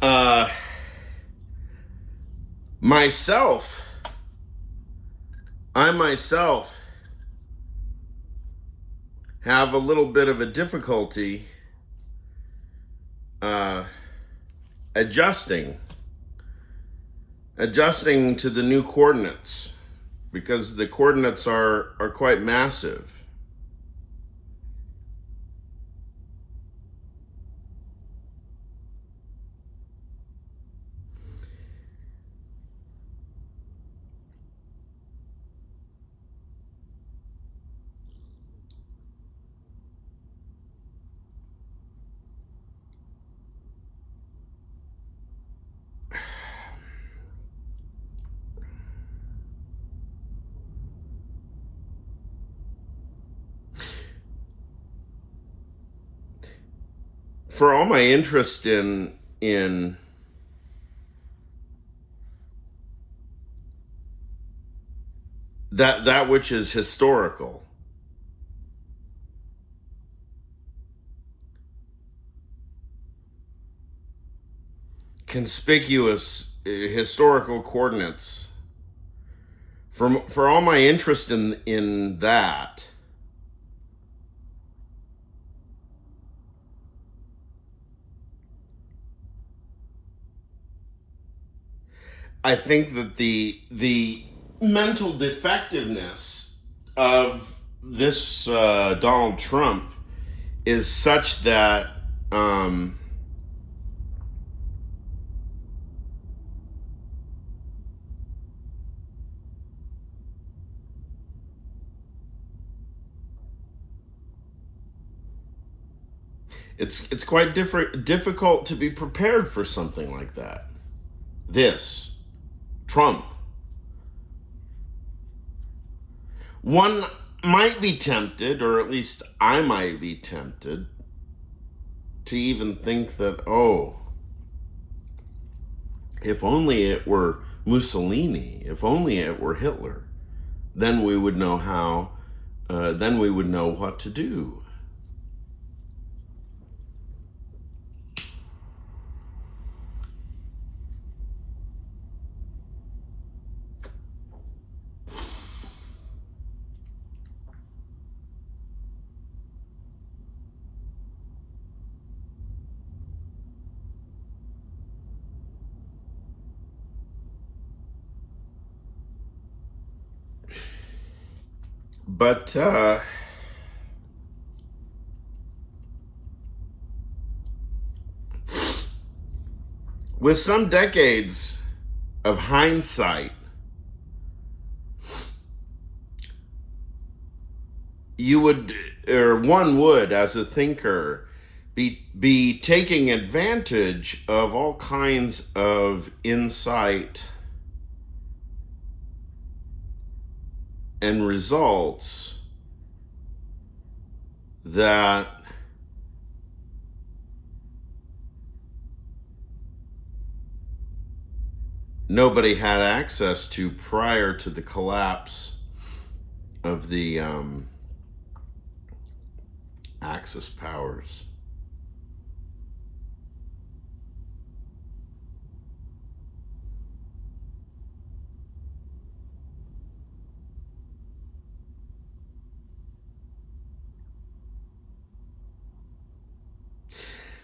Uh, myself, I myself have a little bit of a difficulty uh, adjusting to the new coordinates because the coordinates are quite massive. For all my interest in that which is historical, conspicuous historical coordinates, for all my interest in that, I think that the mental defectiveness of this Donald Trump is such that it's quite difficult to be prepared for something like that. This Trump. One might be tempted, or at least I might be tempted, to even think that, oh, if only it were Mussolini, if only it were Hitler, then we would know then we would know what to do. But with some decades of hindsight, one would, as a thinker, be taking advantage of all kinds of insight and results that nobody had access to prior to the collapse of the Axis powers.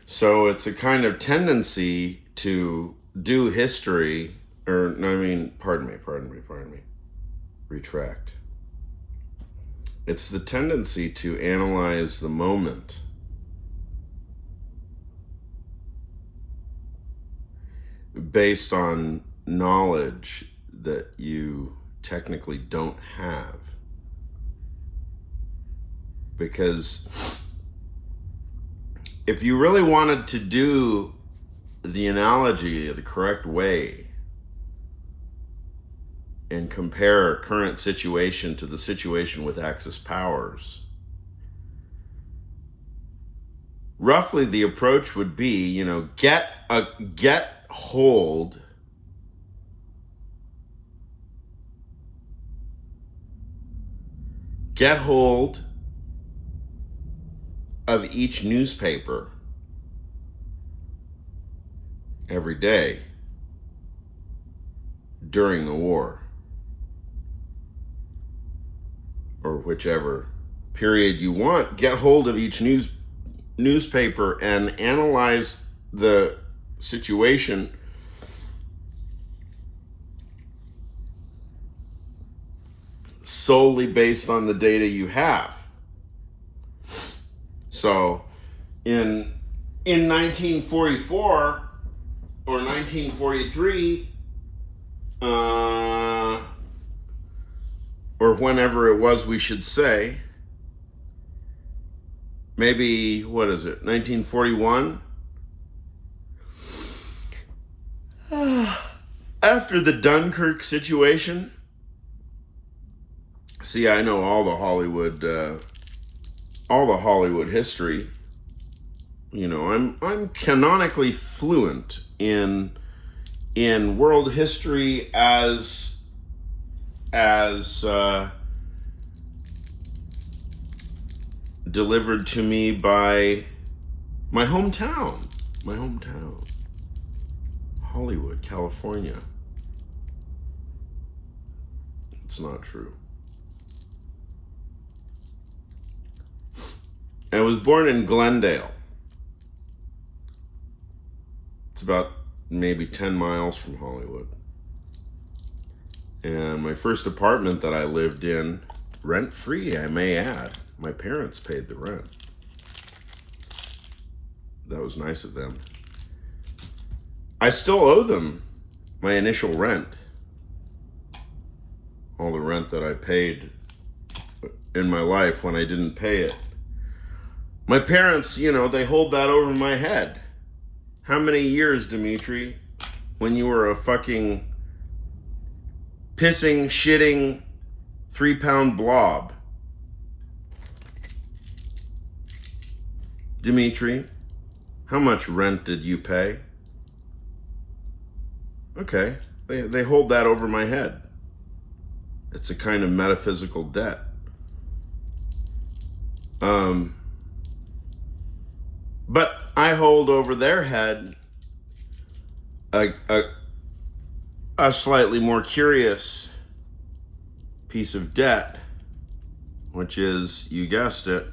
So it's a kind of tendency to do history, or no, I mean, pardon me, retract. It's the tendency to analyze the moment based on knowledge that you technically don't have. Because if you really wanted to do the analogy the correct way and compare our current situation to the situation with Axis powers, roughly the approach would be, get hold of each newspaper every day during the war, or whichever period you want. Get hold of each newspaper and analyze the situation solely based on the data you have. So in 1944 or 1943, or whenever it was, we should say, maybe, what is it, 1941? After the Dunkirk situation, see, I know all the Hollywood history. You know, I'm canonically fluent in world history as delivered to me by my hometown, Hollywood, California. It's not true. I was born in Glendale. It's about maybe 10 miles from Hollywood. And my first apartment that I lived in, rent-free, I may add. My parents paid the rent. That was nice of them. I still owe them my initial rent. All the rent that I paid in my life when I didn't pay it. My parents, you know, they hold that over my head. How many years, Dimitri, when you were a fucking pissing, shitting, 3-pound blob? Dimitri, how much rent did you pay? Okay, they hold that over my head. It's a kind of metaphysical debt. But I hold over their head a slightly more curious piece of debt, which is, you guessed it,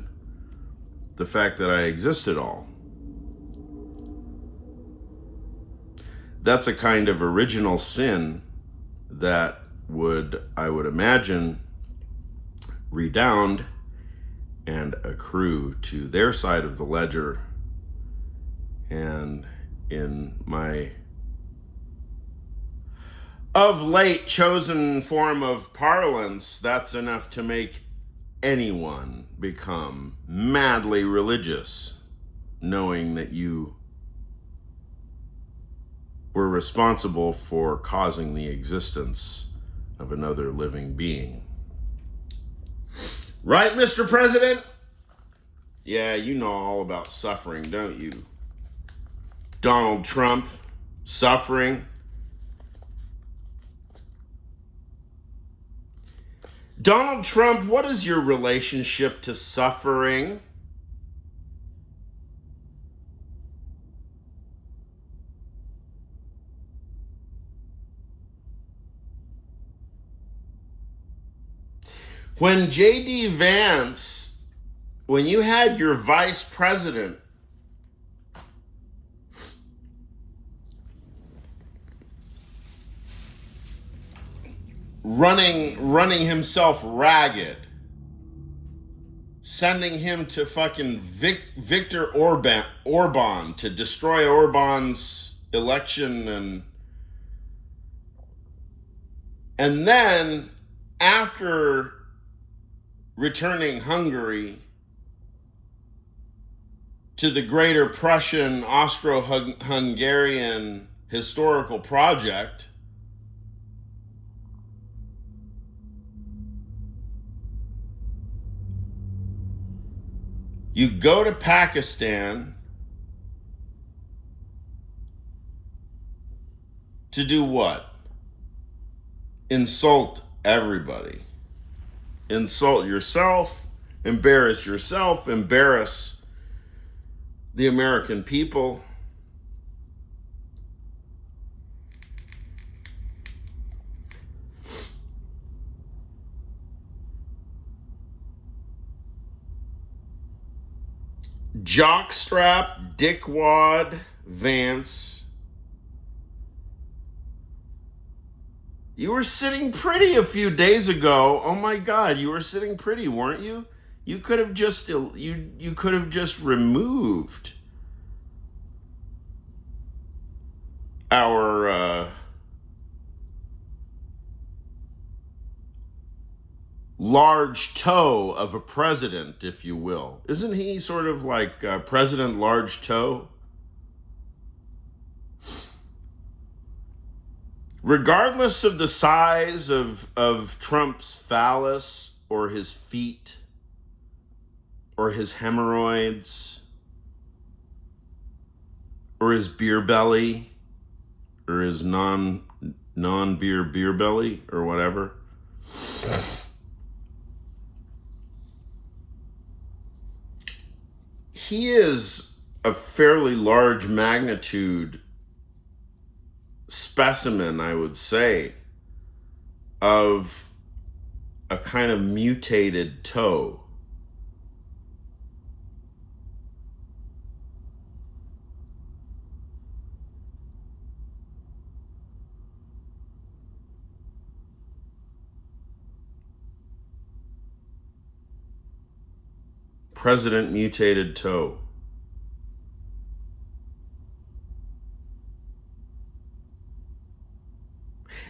the fact that I exist at all. That's a kind of original sin that I would imagine, redound and accrue to their side of the ledger. And in my of late chosen form of parlance, that's enough to make anyone become madly religious, knowing that you were responsible for causing the existence of another living being. Right, Mr. President? Yeah, you know all about suffering, don't you? Donald Trump, suffering. Donald Trump, what is your relationship to suffering? When J.D. Vance, when you had your vice president running himself ragged, sending him to fucking Viktor Orban to destroy Orban's election, and then after returning Hungary to the Greater Prussian Austro-Hungarian historical project, you go to Pakistan to do what? Insult everybody. Insult yourself, embarrass the American people. jockstrap, dickwad, Vance. You were sitting pretty a few days ago. Oh my God, you were sitting pretty, weren't you? You could have just removed our large toe of a president, if you will. Isn't he sort of like President Large Toe? Regardless of the size of Trump's phallus or his feet or his hemorrhoids or his beer belly or his non-beer beer belly or whatever, he is a fairly large magnitude specimen, I would say, of a kind of mutated toe. President mutated toe.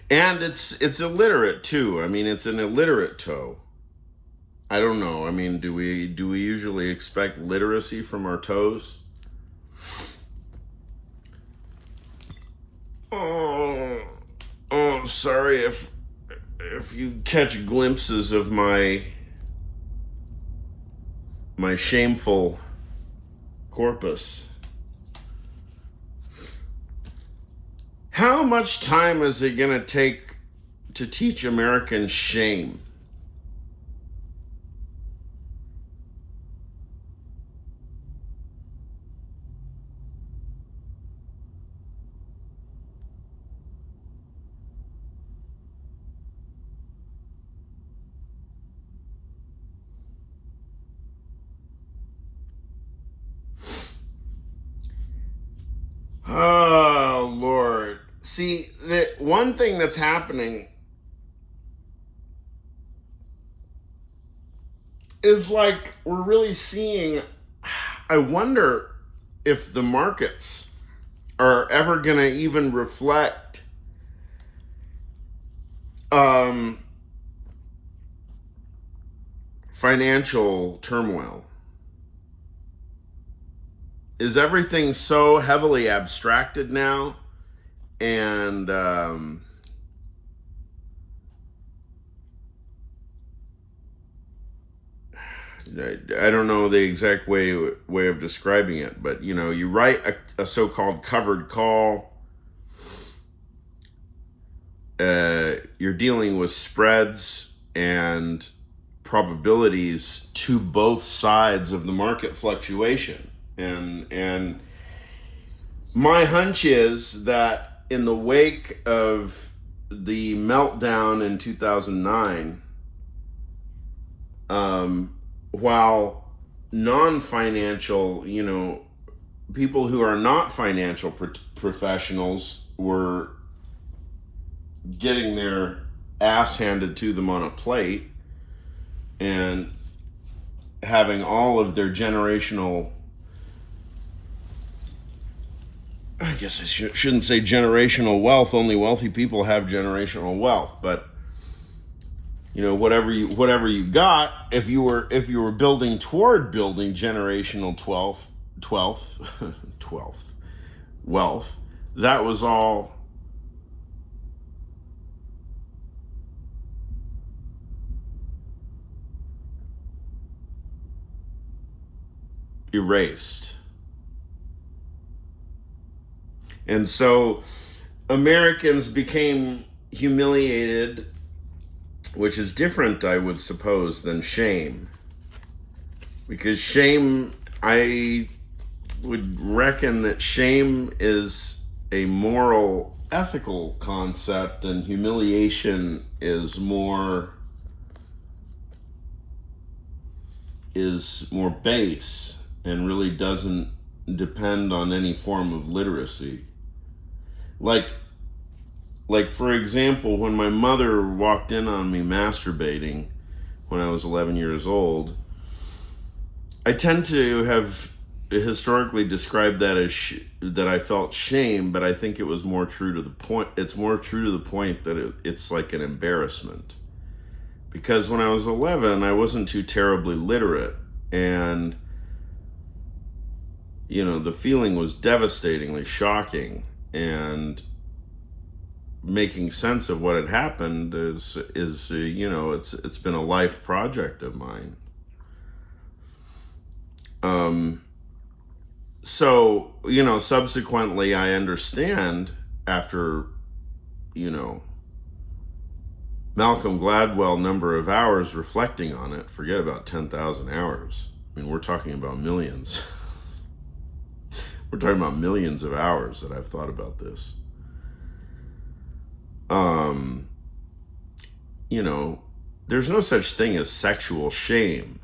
And it's illiterate too. I mean, it's an illiterate toe. I don't know. I mean, do we usually expect literacy from our toes? Oh, sorry if you catch glimpses of my shameful corpus. How much time is it going to take to teach Americans shame? Oh, Lord. See, the one thing that's happening is like we're really seeing, I wonder if the markets are ever going to even reflect financial turmoil. Is everything so heavily abstracted now? And I don't know the exact way of describing it, but you write a so-called covered call. You're dealing with spreads and probabilities to both sides of the market fluctuation. And my hunch is that in the wake of the meltdown in 2009, while non-financial, people who are not financial professionals were getting their ass handed to them on a plate and having all of their generational, I guess I shouldn't say generational wealth. Only wealthy people have generational wealth. But whatever you got, if you were building toward building generational 12th wealth, that was all erased. And so Americans became humiliated, which is different, I would suppose, than shame. Because shame, I would reckon that shame is a moral, ethical concept, and humiliation is more base and really doesn't depend on any form of literacy. Like for example, when my mother walked in on me masturbating when I was 11 years old, I tend to have historically described that as that I felt shame, but I think it was more true to the point. It's more true to the point that it's like an embarrassment. Because when I was 11, I wasn't too terribly literate, and the feeling was devastatingly shocking, and making sense of what had happened is it's been a life project of mine. So subsequently I understand, after Malcolm Gladwell number of hours reflecting on it, forget about 10,000 hours. I mean, we're talking about millions. We're talking about millions of hours that I've thought about this. There's no such thing as sexual shame.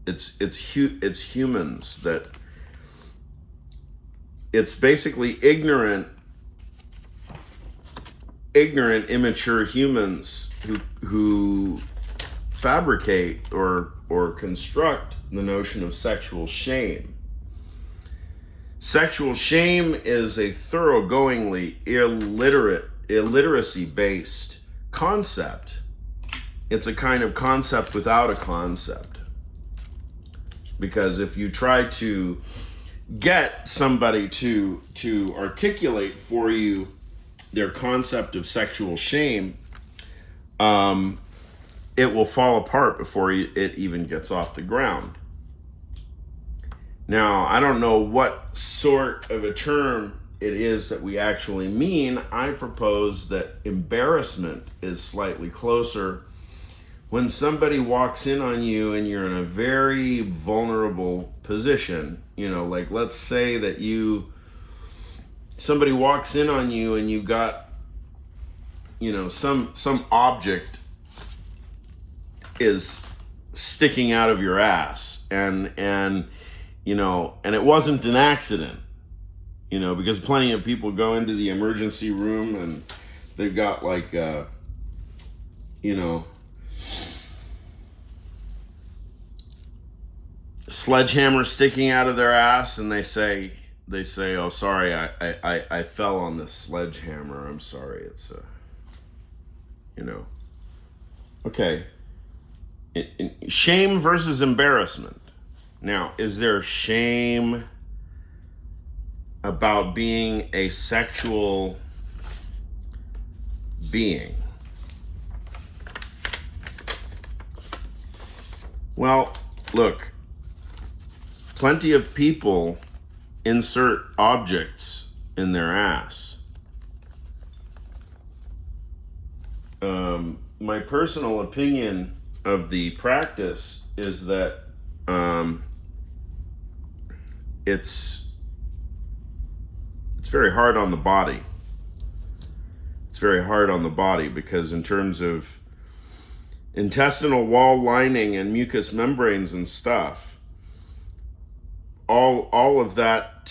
It's humans that, it's basically ignorant, immature humans who fabricate or construct the notion of sexual shame. Sexual shame is a thoroughgoingly illiteracy-based concept. It's a kind of concept without a concept. Because if you try to get somebody to articulate for you their concept of sexual shame, it will fall apart before it even gets off the ground. Now, I don't know what sort of a term it is that we actually mean. I propose that embarrassment is slightly closer. When somebody walks in on you and you're in a very vulnerable position, like let's say that somebody walks in on you and you got, some object is sticking out of your ass, and it wasn't an accident, because plenty of people go into the emergency room and they've got like, sledgehammer sticking out of their ass, and they say, oh, sorry, I fell on this sledgehammer. I'm sorry. It's okay. Shame versus embarrassment. Now, is there shame about being a sexual being? Well, look, plenty of people insert objects in their ass. My personal opinion of the practice is that it's very hard on the body. It's very hard on the body because in terms of intestinal wall lining and mucous membranes and stuff, all of that,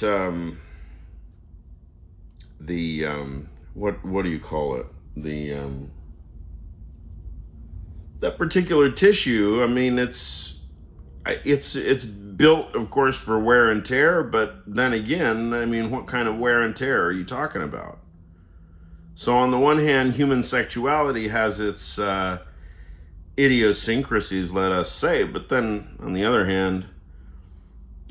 what do you call it? That particular tissue, I mean, it's built, of course, for wear and tear, but then again, I mean, what kind of wear and tear are you talking about? So on the one hand, human sexuality has its idiosyncrasies, let us say, but then on the other hand,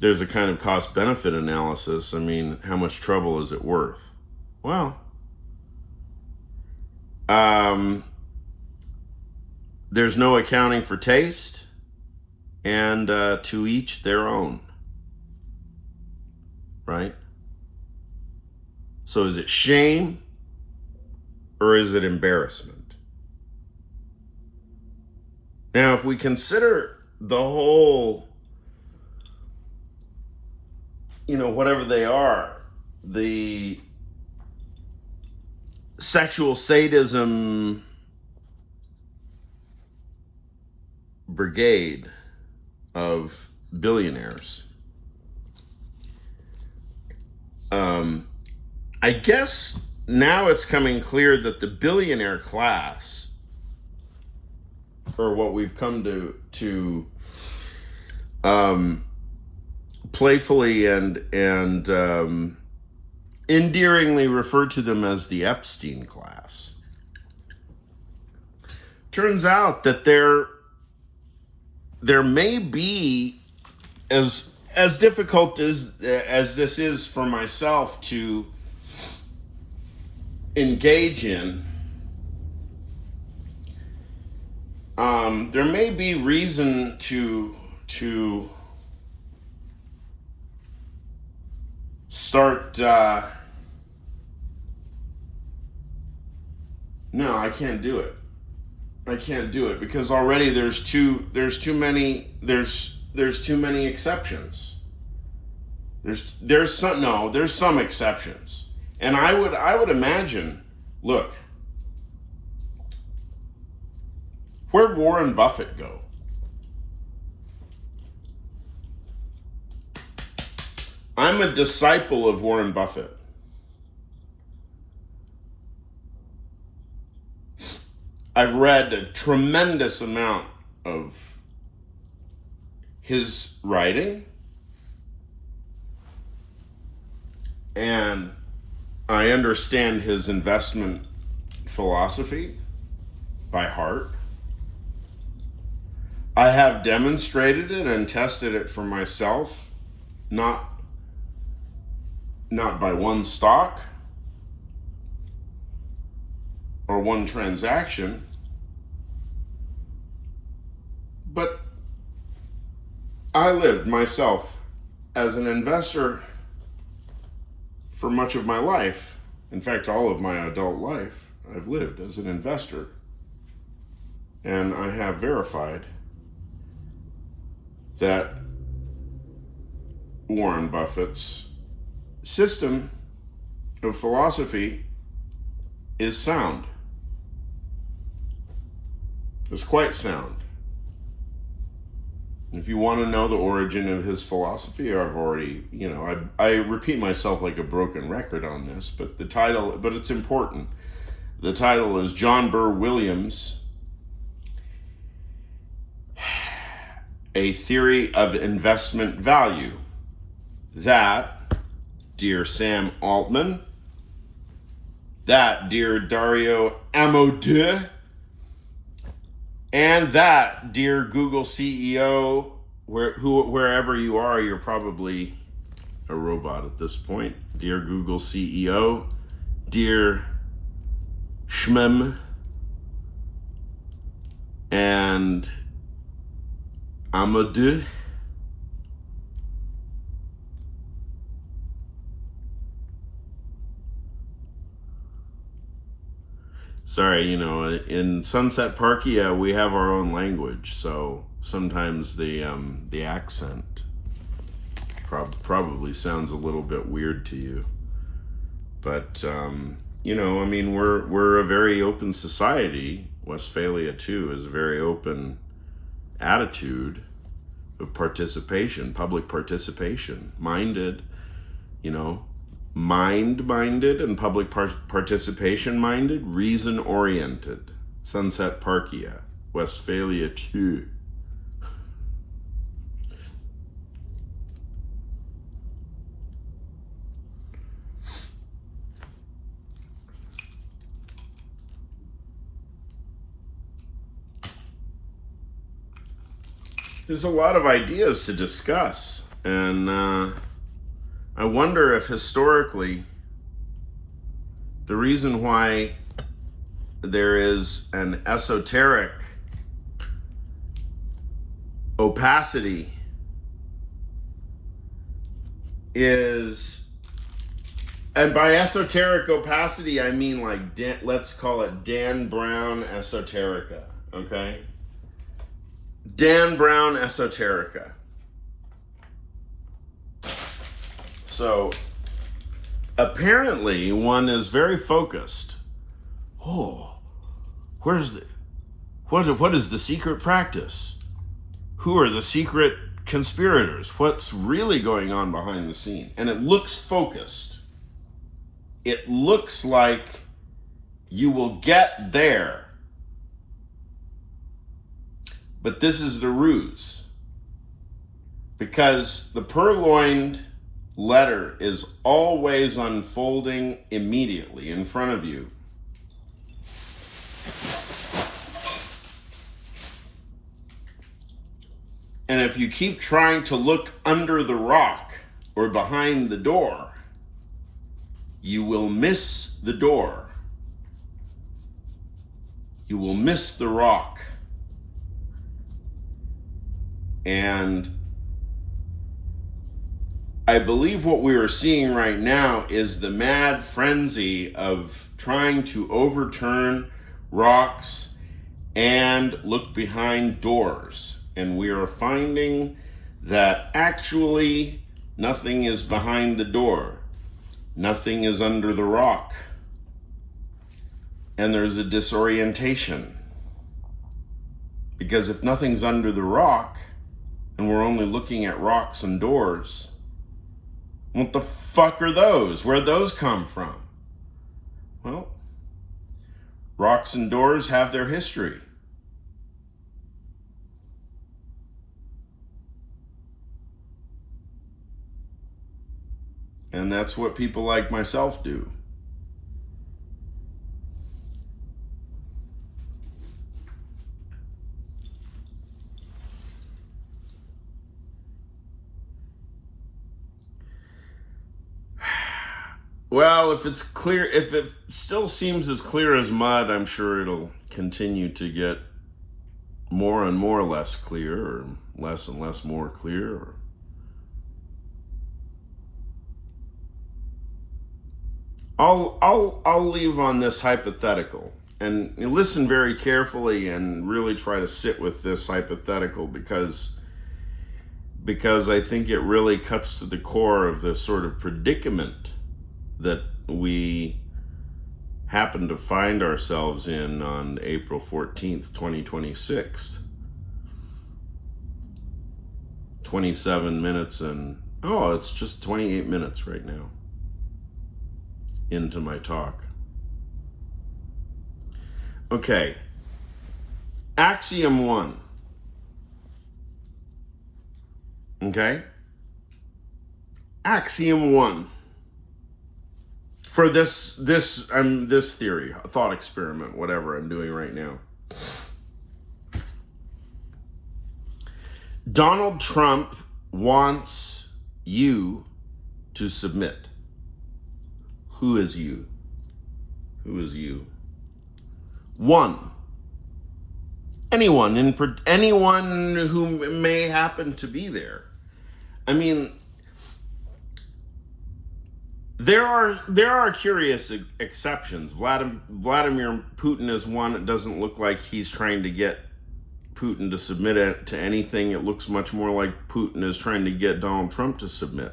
there's a kind of cost-benefit analysis. I mean, how much trouble is it worth? Well, there's no accounting for taste, and to each their own, right? So is it shame or is it embarrassment? Now, if we consider the whole, whatever they are, the sexual sadism brigade of billionaires, I guess now it's coming clear that the billionaire class, or what we've come to playfully and endearingly refer to them as the Epstein class. Turns out that there may be, as difficult as this is for myself to engage in, there may be reason to start. No, I can't do it. I can't do it because already there's too many exceptions. There's some exceptions. And I would imagine, look, where'd Warren Buffett go? I'm a disciple of Warren Buffett. I've read a tremendous amount of his writing, and I understand his investment philosophy by heart. I have demonstrated it and tested it for myself, not by one stock or one transaction, but I lived myself as an investor for much of my life. In fact, all of my adult life, I've lived as an investor. And I have verified that Warren Buffett's system of philosophy is sound. It's quite sound. If you want to know the origin of his philosophy, I've already, I repeat myself like a broken record on this, but it's important. The title is John Burr Williams, A Theory of Investment Value. That, dear Sam Altman, that, dear Dario Amodeu, and that, dear Google CEO, wherever you are, you're probably a robot at this point. Dear Google CEO, dear Shmem, and Amadou. Sorry, in Sunset Parkia, we have our own language, so sometimes the accent probably sounds a little bit weird to you. But, we're a very open society. Westphalia, too, is a very open attitude of participation, public participation, minded, mind-minded and public participation-minded, reason-oriented. Sunset Parkia, Westphalia 2. There's a lot of ideas to discuss, and I wonder if historically the reason why there is an esoteric opacity is, and by esoteric opacity I mean like let's call it Dan Brown esoterica, okay? Dan Brown esoterica. So apparently one is very focused. Oh, what is the secret practice? Who are the secret conspirators? What's really going on behind the scene? And it looks focused. it looks like you will get there. But this is the ruse. Because the purloined letter is always unfolding immediately in front of you. And if you keep trying to look under the rock or behind the door, you will miss the door. You will miss the rock. And I believe what we are seeing right now is the mad frenzy of trying to overturn rocks and look behind doors. And we are finding that actually nothing is behind the door. Nothing is under the rock. And there's a disorientation. Because if nothing's under the rock, and we're only looking at rocks and doors, what the fuck are those? Where'd those come from? Well, rocks and doors have their history. And that's what people like myself do. Well, if it's clear, if it still seems as clear as mud, I'm sure it'll continue to get more and more less clear, or less and less more clear. Or I'll leave on this hypothetical, and listen very carefully and really try to sit with this hypothetical because I think it really cuts to the core of the sort of predicament that we happen to find ourselves in on April 14th, 2026. 27 minutes and, it's just 28 minutes right now into my talk. Okay. Axiom 1. Okay? Axiom 1. For this theory, a thought experiment, whatever I'm doing right now. Donald Trump wants you to submit. Who is you? Who is you? 1. Anyone who may happen to be there. I mean, there are curious exceptions. Vladimir Putin is one. It doesn't look like he's trying to get Putin to submit it to anything. It looks much more like Putin is trying to get Donald Trump to submit.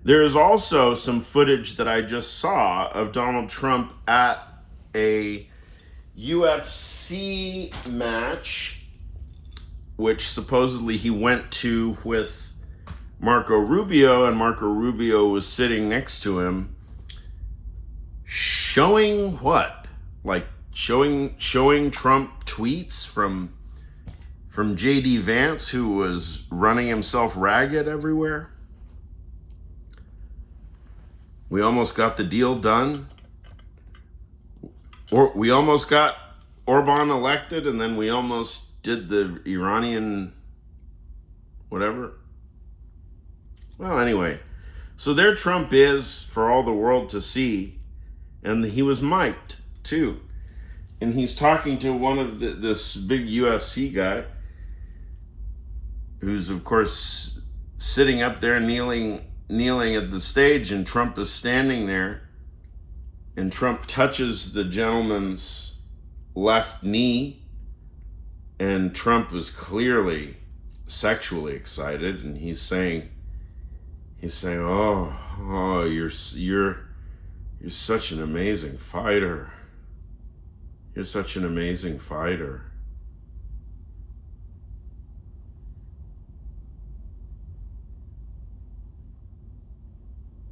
There is also some footage that I just saw of Donald Trump at a UFC match, which supposedly he went to with Marco Rubio, and Marco Rubio was sitting next to him, showing what? Like showing Trump tweets from J.D. Vance, who was running himself ragged everywhere. We almost got the deal done. Or we almost got Orban elected, and then we almost did the Iranian whatever. Well, anyway, so there Trump is for all the world to see, and he was mic'd too, and he's talking to one of this big UFC guy, who's of course sitting up there kneeling at the stage, and Trump is standing there, and Trump touches the gentleman's left knee, and Trump is clearly sexually excited, and he's saying, "Oh, you're such an amazing fighter. You're such an amazing fighter."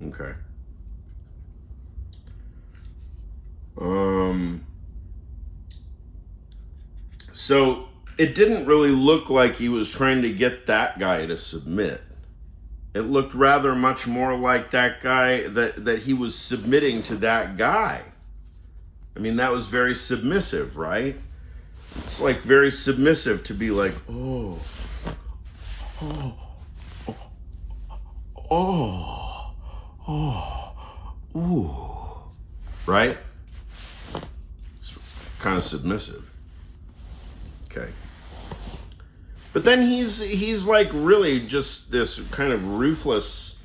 Okay. So it didn't really look like he was trying to get that guy to submit. It looked rather much more like that guy, that he was submitting to that guy. I mean, that was very submissive, right? It's like very submissive to be like, oh, ooh, right? It's kind of submissive. Okay. But then he's like really just this kind of ruthless,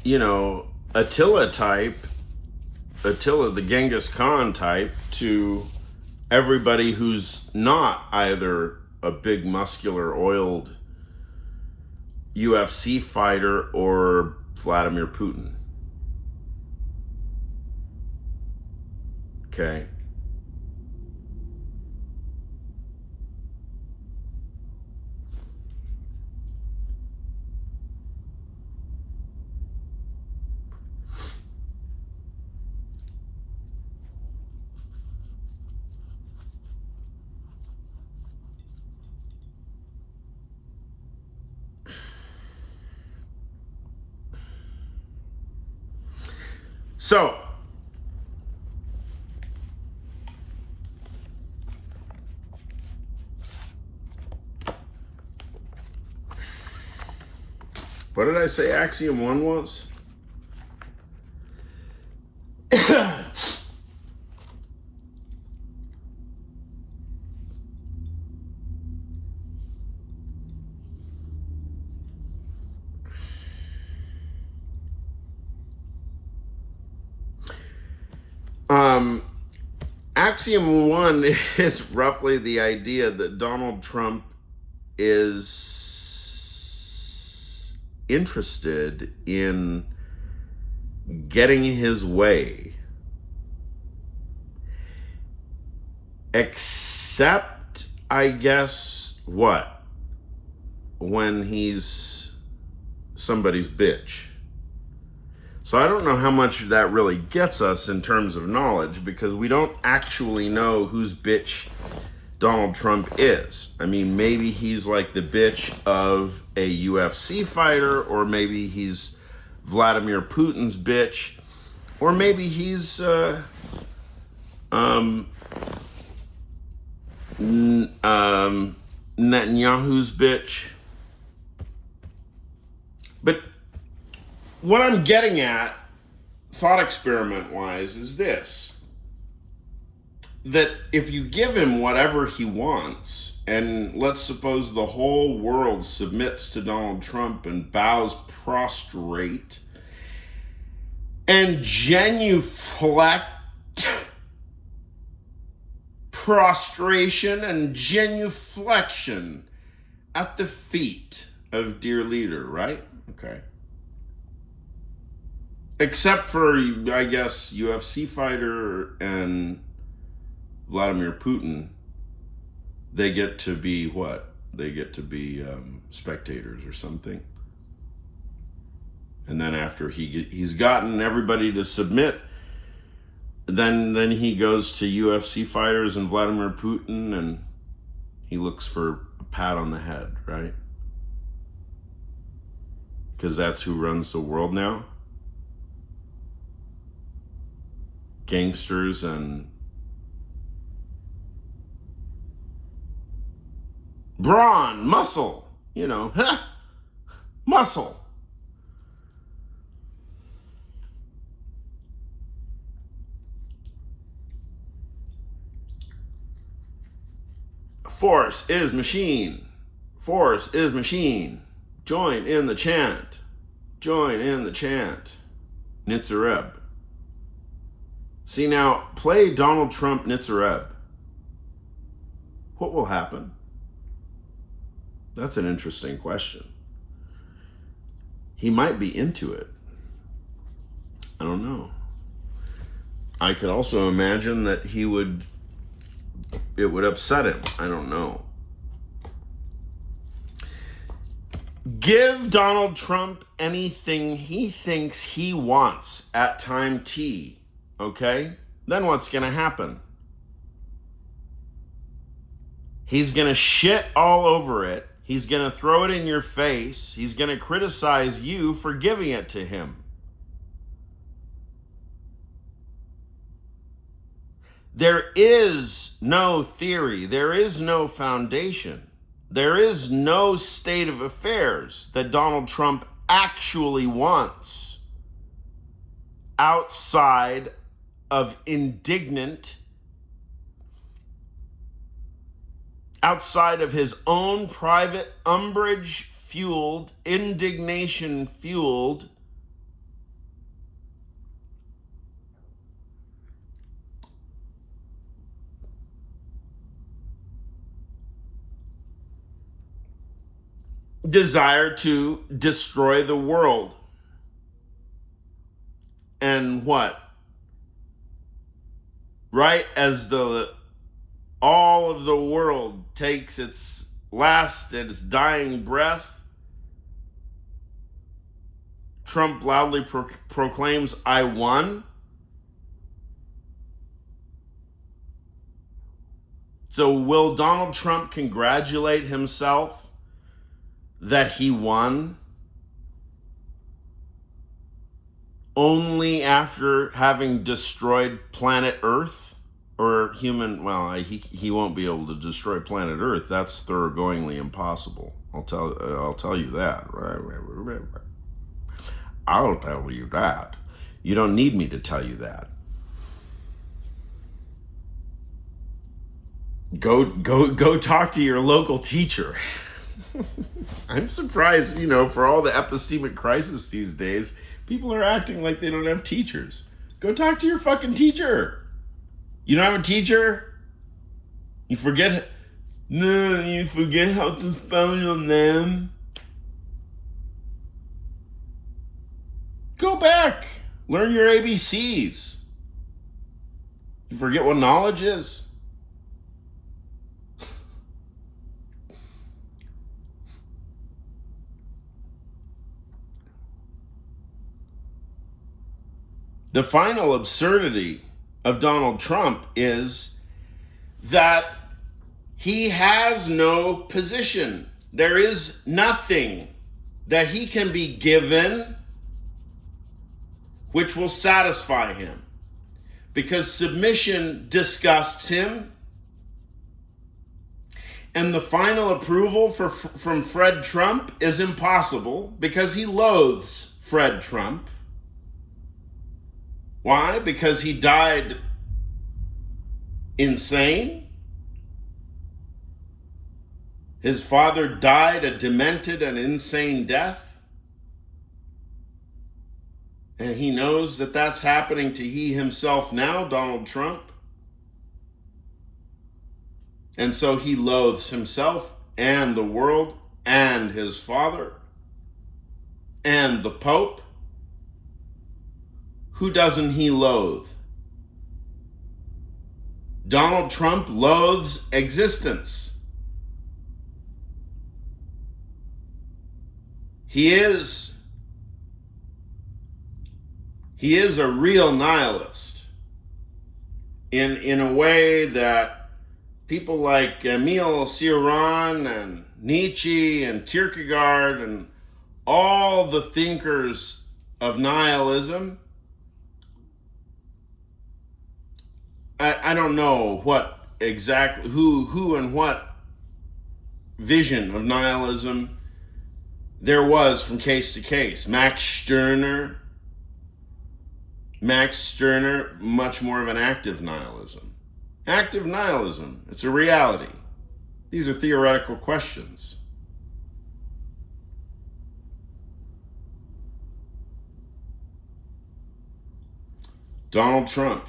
Attila the Genghis Khan type to everybody who's not either a big muscular oiled UFC fighter or Vladimir Putin. Okay. So, what did I say Axiom 1 was? Axiom 1 is roughly the idea that Donald Trump is interested in getting his way, except, I guess, what? When he's somebody's bitch. So I don't know how much that really gets us in terms of knowledge, because we don't actually know whose bitch Donald Trump is. I mean, maybe he's like the bitch of a UFC fighter, or maybe he's Vladimir Putin's bitch, or maybe he's Netanyahu's bitch. But what I'm getting at, thought experiment wise, is this: that if you give him whatever he wants, and let's suppose the whole world submits to Donald Trump and bows prostrate and genuflect prostration and genuflection at the feet of dear leader, right? Okay. Except for, I guess, UFC fighter and Vladimir Putin, they get to be what? They get to be spectators or something. And then after he's gotten everybody to submit, then he goes to UFC fighters and Vladimir Putin, and he looks for a pat on the head, right? Because that's who runs the world now. Gangsters and brawn, muscle, muscle. Force is machine. Force is machine. Join in the chant. Join in the chant. Nitzareb. See now, play Donald Trump Nitzareb. What will happen? That's an interesting question. He might be into it. I don't know. I could also imagine that it would upset him. I don't know. Give Donald Trump anything he thinks he wants at time T, okay? then what's going to happen? He's going to shit all over it. He's going to throw it in your face. He's going to criticize you for giving it to him. There is no theory. There is no foundation. There is no state of affairs that Donald Trump actually wants outside of outside of his own private umbrage-fueled, indignation-fueled desire to destroy the world. And what? Right as all of the world takes its dying breath, Trump loudly proclaims, "I won." So will Donald Trump congratulate himself that he won only after having destroyed planet Earth or human? Well, he won't be able to destroy planet Earth. That's thoroughgoingly impossible. I'll tell you that. I'll tell you that. You don't need me to tell you that. Go talk to your local teacher. I'm surprised, for all the epistemic crisis these days, people are acting like they don't have teachers. Go talk to your fucking teacher. You don't have a teacher? You forget how to spell your name? Go back. Learn your ABCs. You forget what knowledge is? The final absurdity of Donald Trump is that he has no position. There is nothing that he can be given which will satisfy him, because submission disgusts him, and the final approval from Fred Trump is impossible because he loathes Fred Trump. Why? Because he died insane. His father died a demented and insane death. And he knows that that's happening to he himself now, Donald Trump. And so he loathes himself and the world and his father and the Pope. Who doesn't he loathe? Donald Trump loathes existence. He is a real nihilist in a way that people like Emile Cioran and Nietzsche and Kierkegaard and all the thinkers of nihilism, I don't know what exactly, who and what vision of nihilism there was from case to case. Max Stirner, much more of an active nihilism. Active nihilism, it's a reality. These are theoretical questions. Donald Trump.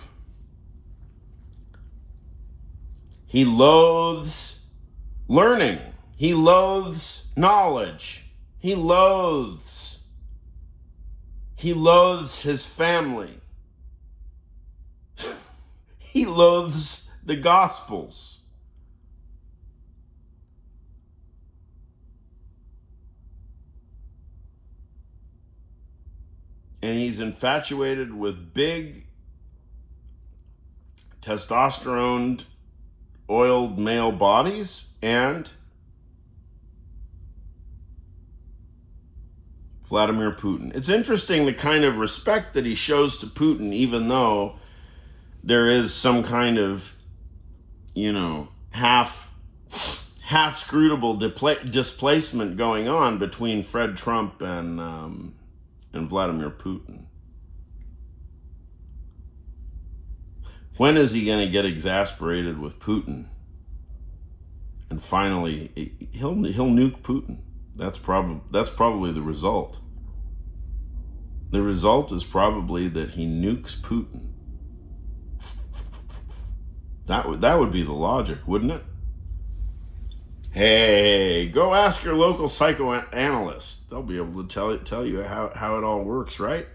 He loathes learning. He loathes knowledge. He loathes his family. He loathes the Gospels. And he's infatuated with big testosterone oiled male bodies and Vladimir Putin. It's interesting the kind of respect that he shows to Putin, even though there is some kind of, half scrutable displacement going on between Fred Trump and Vladimir Putin. When is he going to get exasperated with Putin? And finally, he'll nuke Putin. That's probably the result. The result is probably that he nukes Putin. That would be the logic, wouldn't it? Hey, go ask your local psychoanalyst. They'll be able to tell you how it all works, right?